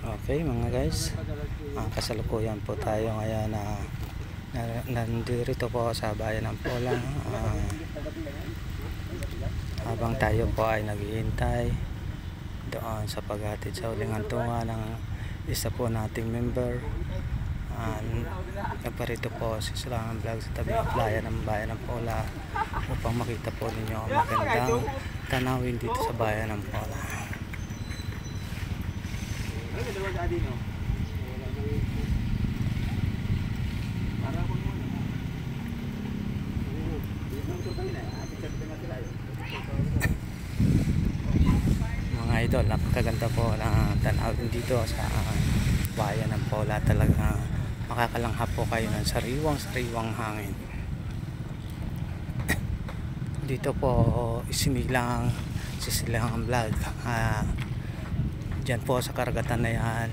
Okay mga guys, kasalukuyan po tayo ngayon na nandito po sa bayan ng Polang, habang tayo po ay naghihintay doon sa paghatid sa huling hantungan ng isa po nating member. Nagparito po si Silangan Vlog sa tabi ng playa ng bayan ng Pola upang makita po ninyo ang magandang tanawin dito sa bayan ng Pola. Mga idol, napakaganda po na tanawin dito sa bayan ng Pola. Talaga makakalanghap po kayo ng sariwang hangin. Dito po isinilang si Silangan Vlog. Diyan po sa karagatan na yan